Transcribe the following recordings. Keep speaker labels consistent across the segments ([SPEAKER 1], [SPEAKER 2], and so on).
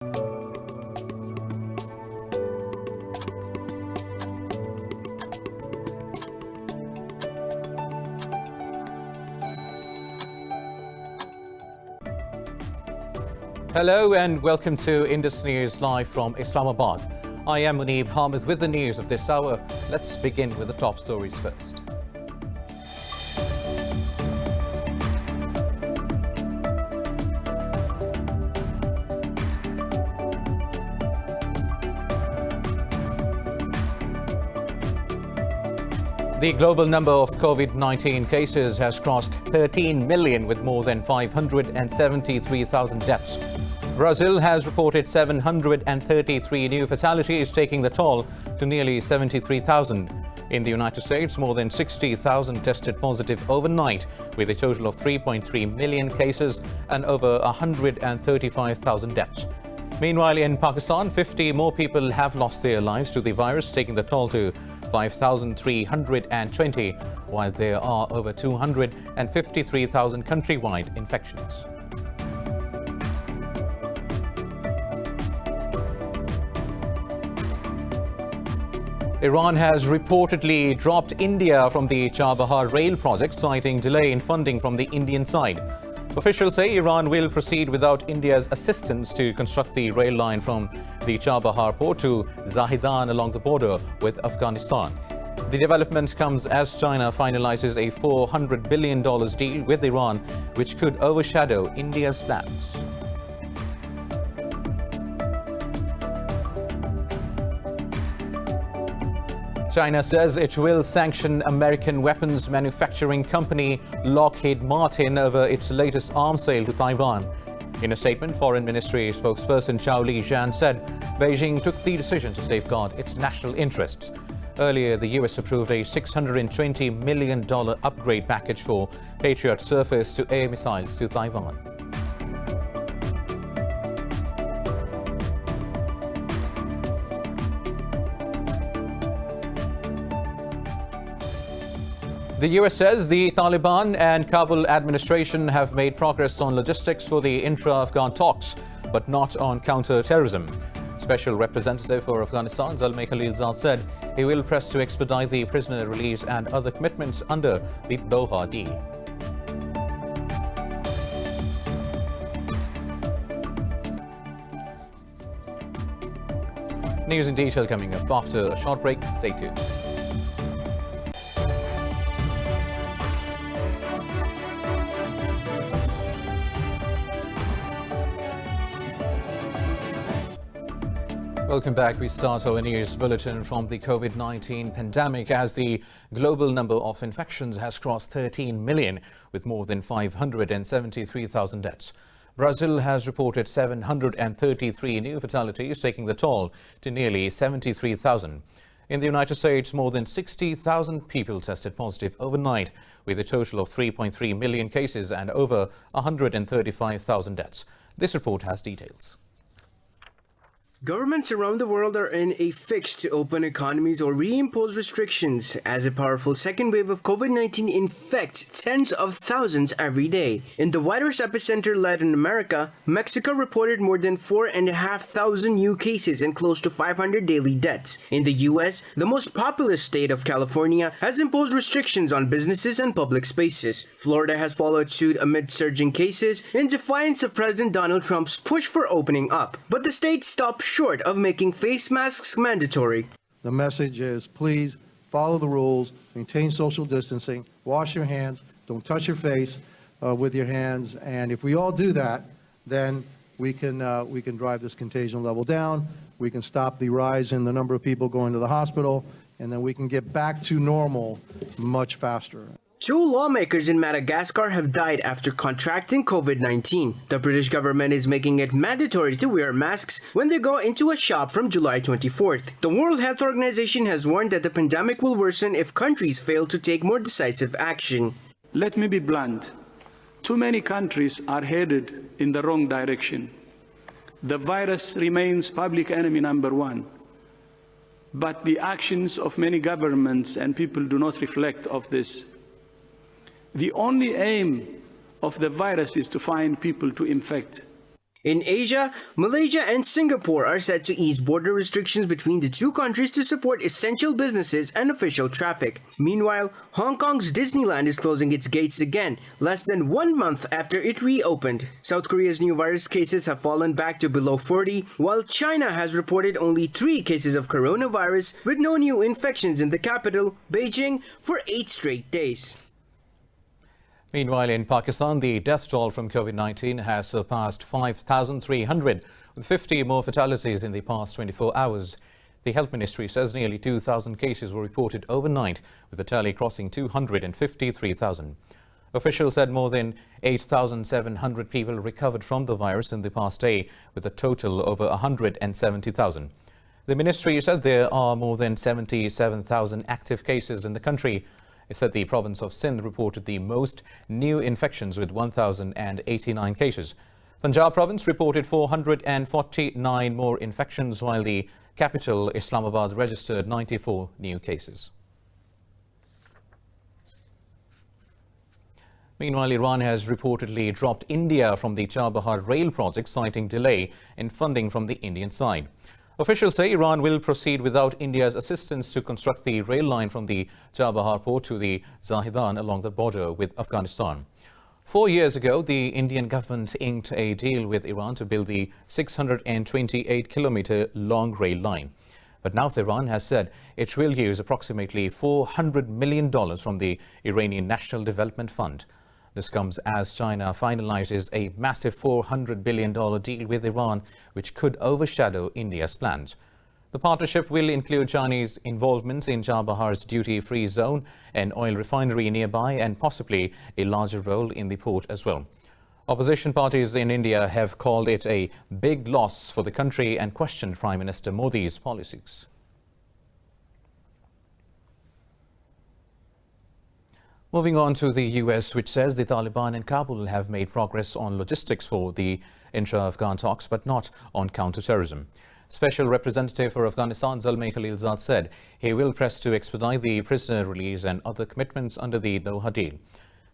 [SPEAKER 1] Hello and welcome to Indus News live from Islamabad. I am Muneeb Hamid with the news of this hour. Let's begin with the top stories first. The global number of COVID-19 cases has crossed 13 million with more than 573,000 deaths. Brazil has reported 733 new fatalities, taking the toll to nearly 73,000. In the United States, more than 60,000 tested positive overnight, with a total of 3.3 million cases and over 135,000 deaths. Meanwhile, in Pakistan, 50 more people have lost their lives to the virus, taking the toll to 5,320, while there are over 253,000 countrywide infections. Iran has reportedly dropped India from the Chabahar rail project, citing delay in funding from the Indian side. Officials say Iran will proceed without India's assistance to construct the rail line from the Chabahar port to Zahedan along the border with Afghanistan. The development comes as China finalizes a $400 billion deal with Iran, which could overshadow India's plans. China says it will sanction American weapons manufacturing company Lockheed Martin over its latest arms sale to Taiwan. In a statement, Foreign Ministry spokesperson Zhao Lijian said Beijing took the decision to safeguard its national interests. Earlier, the US approved a $620 million upgrade package for Patriot surface-to-air missiles to Taiwan. The US says the Taliban and Kabul administration have made progress on logistics for the intra-Afghan talks, but not on counter-terrorism. Special Representative for Afghanistan, Zalmay Khalilzad, said he will press to expedite the prisoner release and other commitments under the Doha deal. News in detail coming up after a short break. Stay tuned. Welcome back. We start our news bulletin from the COVID-19 pandemic as the global number of infections has crossed 13 million with more than 573,000 deaths. Brazil has reported 733 new fatalities, taking the toll to nearly 73,000. In the United States, more than 60,000 people tested positive overnight, with a total of 3.3 million cases and over 135,000 deaths. This report has details.
[SPEAKER 2] Governments around the world are in a fix to open economies or reimpose restrictions as a powerful second wave of COVID-19 infects tens of thousands every day. In the virus epicenter Latin America, Mexico reported more than 4,500 new cases and close to 500 daily deaths. In the US, the most populous state of California has imposed restrictions on businesses and public spaces. Florida has followed suit amid surging cases in defiance of President Donald Trump's push for opening up. But the state stopped short of making face masks mandatory.
[SPEAKER 3] The message is please follow the rules, maintain social distancing, wash your hands, don't touch your face with your hands, and if we all do that, then we can drive this contagion level down, we can stop the rise in the number of people going to the hospital, and then we can get back to normal much faster.
[SPEAKER 2] 2 lawmakers in Madagascar have died after contracting COVID-19. The British government is making it mandatory to wear masks when they go into a shop from July 24th. The World Health Organization has warned that the pandemic will worsen if countries fail to take more decisive action.
[SPEAKER 4] Let me be blunt. Too many countries are headed in the wrong direction. The virus remains public enemy number 1. But the actions of many governments and people do not reflect of this. The only aim of the virus is to find people to infect.
[SPEAKER 2] In Asia, Malaysia and Singapore are set to ease border restrictions between the two countries to support essential businesses and official traffic. Meanwhile, Hong Kong's Disneyland is closing its gates again, less than 1 month after it reopened. South Korea's new virus cases have fallen back to below 40, while China has reported only 3 cases of coronavirus with no new infections in the capital, Beijing, for 8 straight days.
[SPEAKER 1] Meanwhile, in Pakistan, the death toll from COVID-19 has surpassed 5,300, with 50 more fatalities in the past 24 hours. The Health Ministry says nearly 2,000 cases were reported overnight, with the tally crossing 253,000. Officials said more than 8,700 people recovered from the virus in the past day, with a total over 170,000. The ministry said there are more than 77,000 active cases in the country. It said the province of Sindh reported the most new infections with 1,089 cases. Punjab province reported 449 more infections, while the capital, Islamabad, registered 94 new cases. Meanwhile, Iran has reportedly dropped India from the Chabahar rail project, citing delay in funding from the Indian side. Officials say Iran will proceed without India's assistance to construct the rail line from the Chabahar port to the Zahedan along the border with Afghanistan. 4 years ago, the Indian government inked a deal with Iran to build the 628-kilometer long rail line. But now Tehran has said it will use approximately $400 million from the Iranian National Development Fund. This comes as China finalizes a massive $400 billion deal with Iran, which could overshadow India's plans. The partnership will include Chinese involvement in Chabahar's duty-free zone, an oil refinery nearby, and possibly a larger role in the port as well. Opposition parties in India have called it a big loss for the country and questioned Prime Minister Modi's policies. Moving on to the US, which says the Taliban in Kabul have made progress on logistics for the intra-Afghan talks, but not on counter-terrorism. Special Representative for Afghanistan Zalmay Khalilzad said he will press to expedite the prisoner release and other commitments under the Doha deal.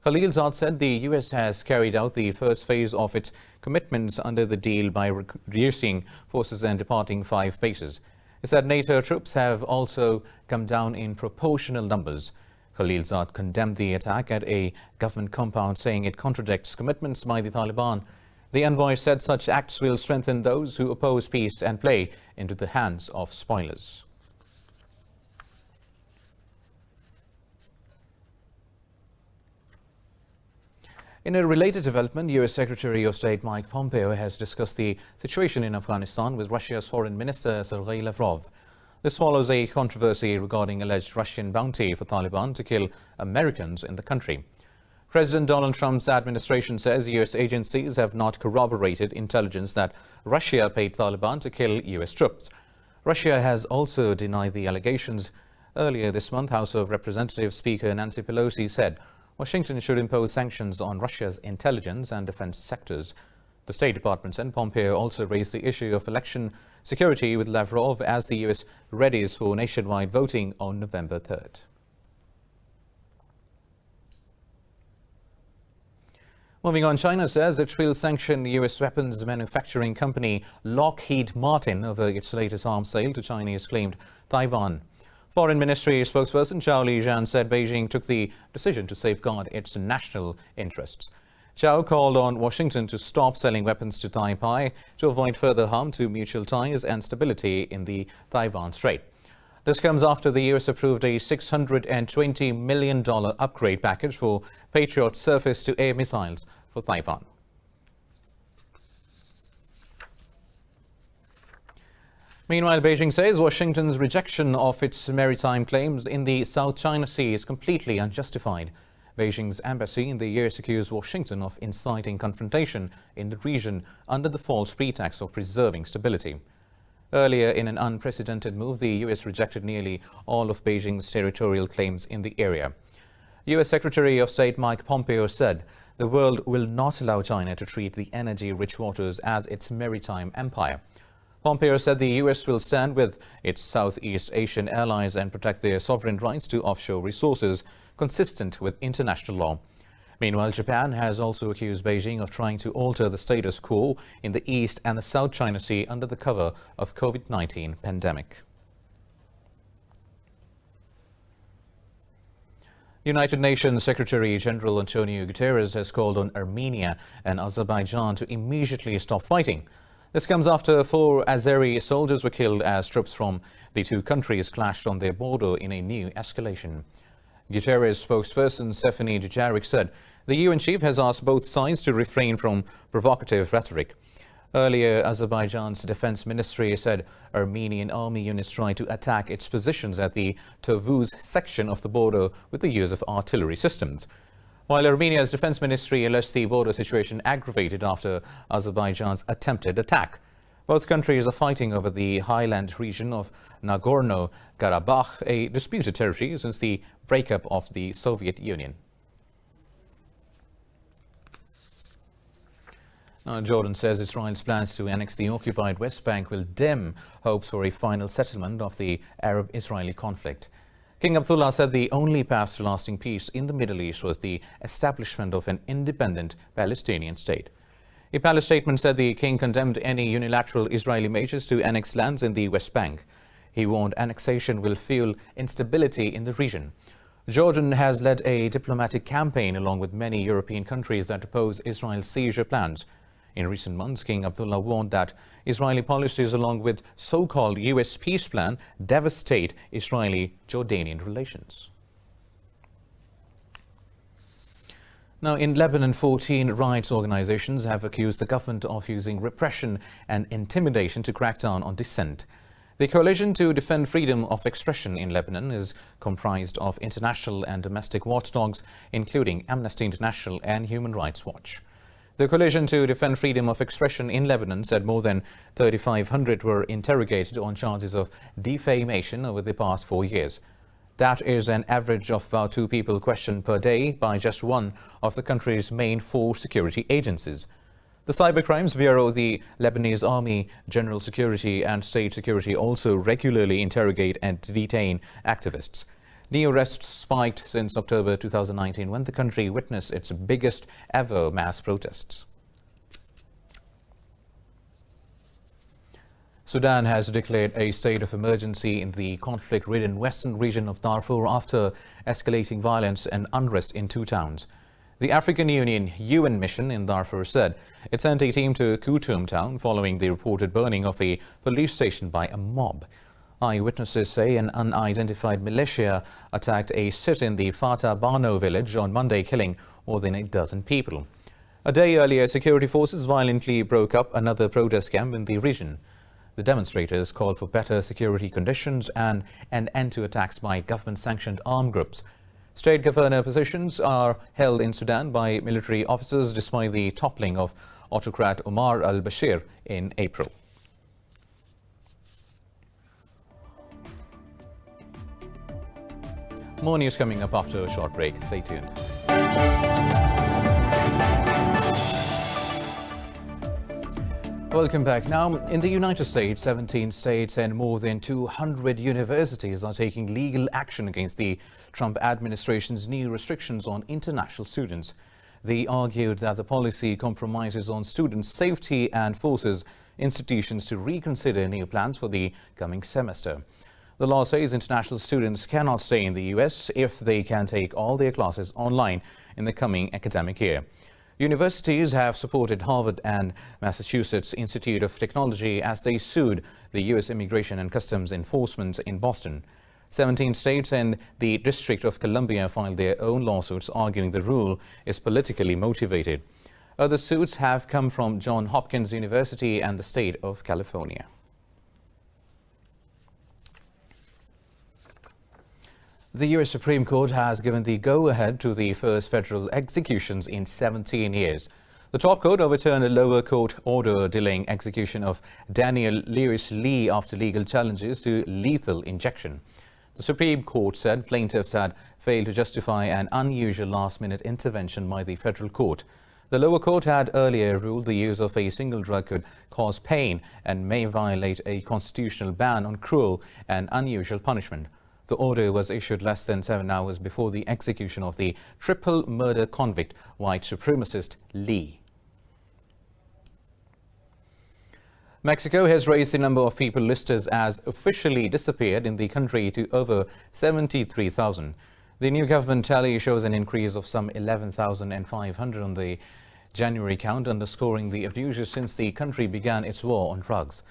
[SPEAKER 1] Khalilzad said the US has carried out the first phase of its commitments under the deal by reducing forces and departing 5 bases. He said NATO troops have also come down in proportional numbers. Khalilzad condemned the attack at a government compound, saying it contradicts commitments by the Taliban. The envoy said such acts will strengthen those who oppose peace and play into the hands of spoilers. In a related development, U.S. Secretary of State Mike Pompeo has discussed the situation in Afghanistan with Russia's Foreign Minister Sergei Lavrov. This follows a controversy regarding alleged Russian bounty for Taliban to kill Americans in the country. President Donald Trump's administration says U.S. agencies have not corroborated intelligence that Russia paid Taliban to kill U.S. troops. Russia has also denied the allegations. Earlier this month, House of Representatives Speaker Nancy Pelosi said Washington should impose sanctions on Russia's intelligence and defense sectors. The State Department and Pompeo also raised the issue of election security with Lavrov as the U.S. readies for nationwide voting on November 3rd. Moving on, China says it will sanction the U.S. weapons manufacturing company Lockheed Martin over its latest arms sale to Chinese-claimed Taiwan. Foreign Ministry spokesperson Zhao Lijian said Beijing took the decision to safeguard its national interests. Zhao called on Washington to stop selling weapons to Taipei to avoid further harm to mutual ties and stability in the Taiwan Strait. This comes after the U.S. approved a $620 million upgrade package for Patriot surface-to-air missiles for Taiwan. Meanwhile, Beijing says Washington's rejection of its maritime claims in the South China Sea is completely unjustified. Beijing's embassy in the U.S. accused Washington of inciting confrontation in the region under the false pretext of preserving stability. Earlier, in an unprecedented move, the U.S. rejected nearly all of Beijing's territorial claims in the area. U.S. Secretary of State Mike Pompeo said the world will not allow China to treat the energy-rich waters as its maritime empire. Pompeo said the U.S. will stand with its Southeast Asian allies and protect their sovereign rights to offshore resources consistent with international law. Meanwhile, Japan has also accused Beijing of trying to alter the status quo in the East and the South China Sea under the cover of COVID-19 pandemic. United Nations Secretary-General Antonio Guterres has called on Armenia and Azerbaijan to immediately stop fighting. This comes after 4 Azeri soldiers were killed as troops from the two countries clashed on their border in a new escalation. Guterres spokesperson Stephanie Dujarric said the UN chief has asked both sides to refrain from provocative rhetoric. Earlier, Azerbaijan's defense ministry said Armenian army units tried to attack its positions at the Tovuz section of the border with the use of artillery systems. While Armenia's defense ministry alleged the border situation aggravated after Azerbaijan's attempted attack. Both countries are fighting over the highland region of Nagorno-Karabakh, a disputed territory since the breakup of the Soviet Union. Now, Jordan says Israel's plans to annex the occupied West Bank will dim hopes for a final settlement of the Arab-Israeli conflict. King Abdullah said the only path to lasting peace in the Middle East was the establishment of an independent Palestinian state. A palace statement said the king condemned any unilateral Israeli measures to annex lands in the West Bank. He warned annexation will fuel instability in the region. Jordan has led a diplomatic campaign along with many European countries that oppose Israel's seizure plans. In recent months, King Abdullah warned that Israeli policies along with so-called US peace plan devastate Israeli-Jordanian relations. Now, in Lebanon, 14 rights organizations have accused the government of using repression and intimidation to crack down on dissent. The Coalition to Defend Freedom of Expression in Lebanon is comprised of international and domestic watchdogs, including Amnesty International and Human Rights Watch. The Coalition to Defend Freedom of Expression in Lebanon said more than 3,500 were interrogated on charges of defamation over the past 4 years. That is an average of about 2 people questioned per day by just one of the country's main 4 security agencies. The Cybercrimes Bureau, the Lebanese Army, General Security and State Security also regularly interrogate and detain activists. New arrests spiked since October 2019 when the country witnessed its biggest ever mass protests. Sudan has declared a state of emergency in the conflict-ridden western region of Darfur after escalating violence and unrest in 2 towns. The African Union UN mission in Darfur said it sent a team to Khartoum town following the reported burning of a police station by a mob. Eyewitnesses say an unidentified militia attacked a sit in the Fatah Bano village on Monday, killing more than a dozen people. A day earlier, security forces violently broke up another protest camp in the region. The demonstrators called for better security conditions and an end to attacks by government-sanctioned armed groups. State governor positions are held in Sudan by military officers despite the toppling of autocrat Omar al-Bashir in April. More news coming up after a short break. Stay tuned. Welcome back. Now, in the United States, 17 states and more than 200 universities are taking legal action against the Trump administration's new restrictions on international students. They argued that the policy compromises on students' safety and forces institutions to reconsider new plans for the coming semester. The law says international students cannot stay in the U.S. if they can take all their classes online in the coming academic year. Universities have supported Harvard and Massachusetts Institute of Technology as they sued the U.S. Immigration and Customs Enforcement in Boston. 17 states and the District of Columbia filed their own lawsuits arguing the rule is politically motivated. Other suits have come from Johns Hopkins University and the state of California. The U.S. Supreme Court has given the go-ahead to the first federal executions in 17 years. The top court overturned a lower court order delaying execution of Daniel Lewis Lee after legal challenges to lethal injection. The Supreme Court said plaintiffs had failed to justify an unusual last-minute intervention by the federal court. The lower court had earlier ruled the use of a single drug could cause pain and may violate a constitutional ban on cruel and unusual punishment. The order was issued less than 7 hours before the execution of the triple murder convict white supremacist Lee. Mexico has raised the number of people listed as officially disappeared in the country to over 73,000. The new government tally shows an increase of some 11,500 on the January count, underscoring the abuses since the country began its war on drugs.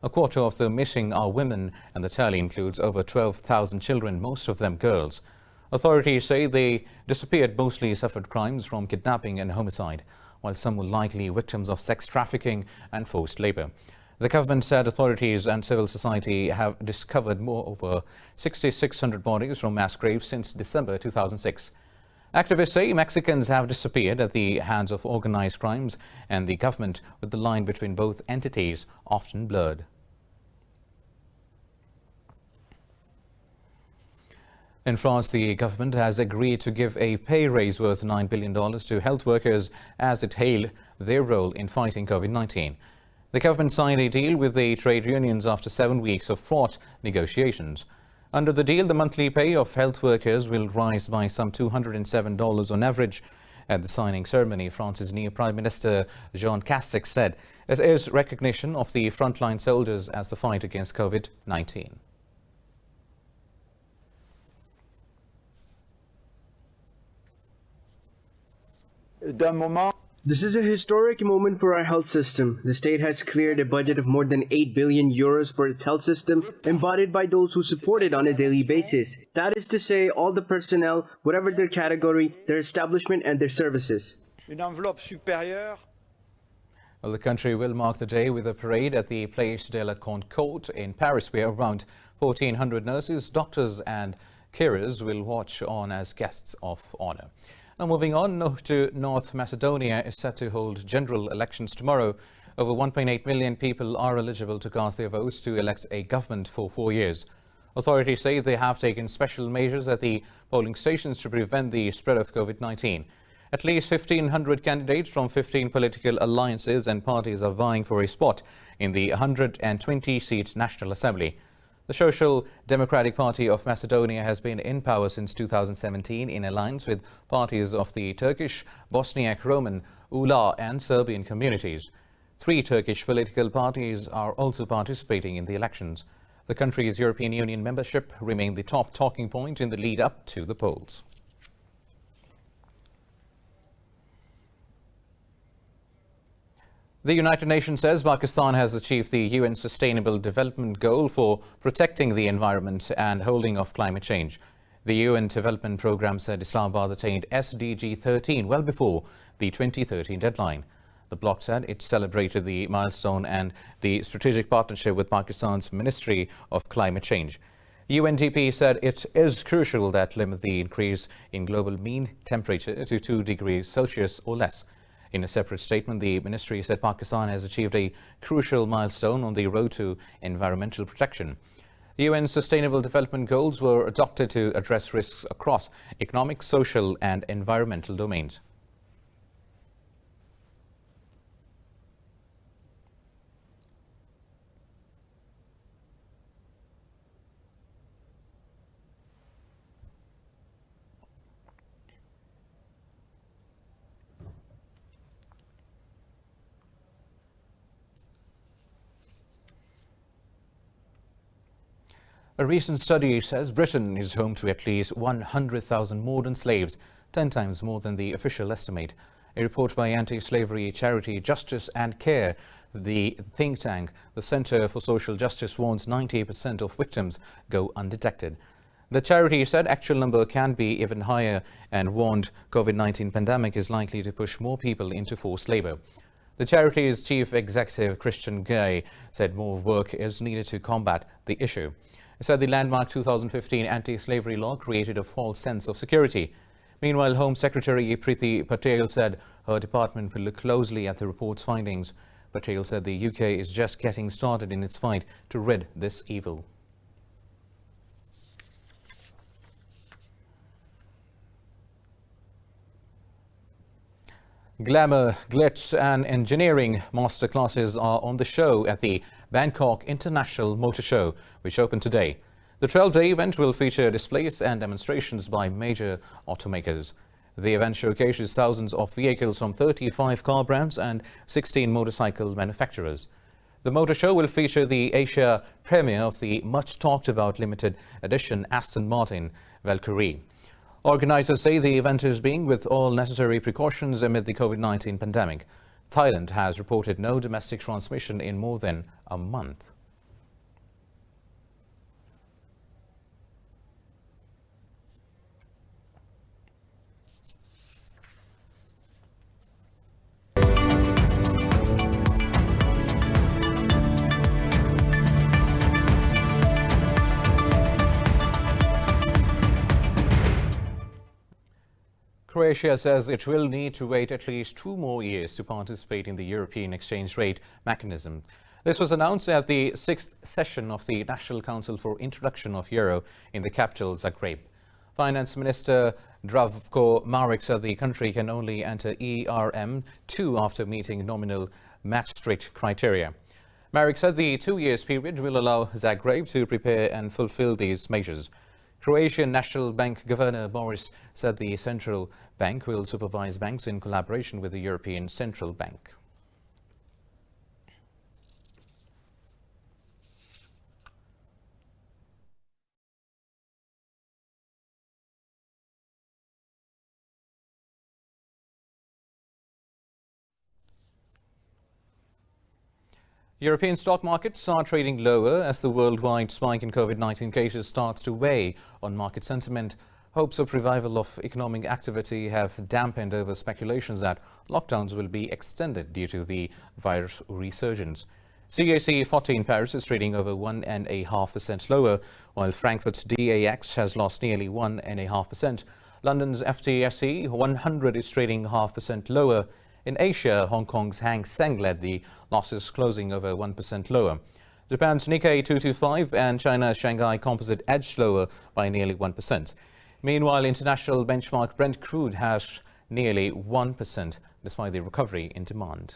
[SPEAKER 1] A quarter of the missing are women, and the tally includes over 12,000 children, most of them girls. Authorities say they disappeared mostly suffered crimes from kidnapping and homicide, while some were likely victims of sex trafficking and forced labor. The government said authorities and civil society have discovered over 6,600 bodies from mass graves since December 2006. Activists say Mexicans have disappeared at the hands of organized crimes and the government, with the line between both entities often blurred. In France, the government has agreed to give a pay raise worth $9 billion to health workers as it hailed their role in fighting COVID-19. The government signed a deal with the trade unions after 7 weeks of fraught negotiations. Under the deal, the monthly pay of health workers will rise by some $207 on average. At the signing ceremony, France's new Prime Minister Jean Castex said it is recognition of the frontline soldiers as the fight against COVID-19.
[SPEAKER 2] This is a historic moment for our health system. The state has cleared a budget of more than 8 billion euros for its health system, embodied by those who support it on a daily basis. That is to say, all the personnel, whatever their category, their establishment and their services.
[SPEAKER 1] Well, the country will mark the day with a parade at the Place de la Concorde in Paris, where around 1,400 nurses, doctors and carers will watch on as guests of honor. Now, moving on to North Macedonia is set to hold general elections tomorrow. Over 1.8 million people are eligible to cast their votes to elect a government for 4 years. Authorities say they have taken special measures at the polling stations to prevent the spread of COVID-19. At least 1,500 candidates from 15 political alliances and parties are vying for a spot in the 120-seat National Assembly. The Social Democratic Party of Macedonia has been in power since 2017 in alliance with parties of the Turkish, Bosniak, Roman, Ula and Serbian communities. 3 Turkish political parties are also participating in the elections. The country's European Union membership remained the top talking point in the lead up to the polls. The United Nations says Pakistan has achieved the UN Sustainable Development Goal for protecting the environment and holding off climate change. The UN Development Programme said Islamabad attained SDG 13 well before the 2030 deadline. The bloc said it celebrated the milestone and the strategic partnership with Pakistan's Ministry of Climate Change. UNDP said it is crucial that limit the increase in global mean temperature to 2 degrees Celsius or less. In a separate statement, the ministry said Pakistan has achieved a crucial milestone on the road to environmental protection. The UN Sustainable Development Goals were adopted to address risks across economic, social and environmental domains. A recent study says Britain is home to at least 100,000 modern slaves, 10 times more than the official estimate. A report by anti-slavery charity Justice and Care, the think tank, the Center for Social Justice, warns 90% of victims go undetected. The charity said actual number can be even higher and warned COVID-19 pandemic is likely to push more people into forced labor. The charity's chief executive, Christian Gay, said more work is needed to combat the issue. He said the landmark 2015 anti-slavery law created a false sense of security. Meanwhile, Home Secretary Priti Patel said her department will look closely at the report's findings. Patel said the UK is just getting started in its fight to rid this evil. Glamour, glitz and engineering masterclasses are on the show at the Bangkok International Motor Show, which opened today. The 12-day event will feature displays and demonstrations by major automakers. The event showcases thousands of vehicles from 35 car brands and 16 motorcycle manufacturers. The motor show will feature the Asia premiere of the much-talked-about limited edition Aston Martin Valkyrie. Organizers say the event is being with all necessary precautions amid the COVID-19 pandemic. Thailand has reported no domestic transmission in more than a month. Croatia says it will need to wait at least 2 more years to participate in the European exchange rate mechanism. This was announced at the 6th session of the National Council for Introduction of Euro in the capital Zagreb. Finance Minister Zdravko Maric said the country can only enter ERM2 after meeting nominal Maastricht criteria. Maric said the 2 years period will allow Zagreb to prepare and fulfill these measures. Croatian National Bank Governor Boris said the central bank will supervise banks in collaboration with the European Central Bank. European stock markets are trading lower as the worldwide spike in COVID-19 cases starts to weigh on market sentiment. Hopes of revival of economic activity have dampened over speculations that lockdowns will be extended due to the virus resurgence. CAC 40 in Paris is trading over 1.5% lower, while Frankfurt's DAX has lost nearly 1.5%. London's FTSE 100 is trading 0.5% lower. In Asia, Hong Kong's Hang Seng led the losses, closing over 1% lower. Japan's Nikkei 225 and China's Shanghai Composite edged lower by nearly 1%. Meanwhile, international benchmark Brent crude has nearly 1% despite the recovery in demand.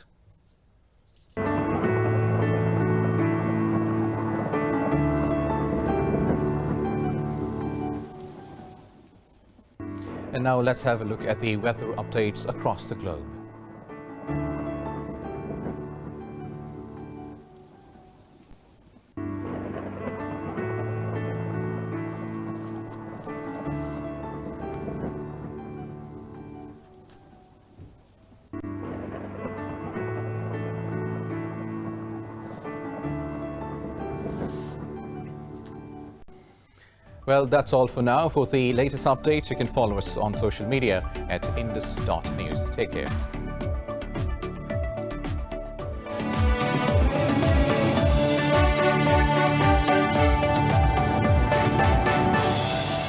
[SPEAKER 1] And now let's have a look at the weather updates across the globe. Well, that's all for now. For the latest updates, you can follow us on social media at indus.news. Take care.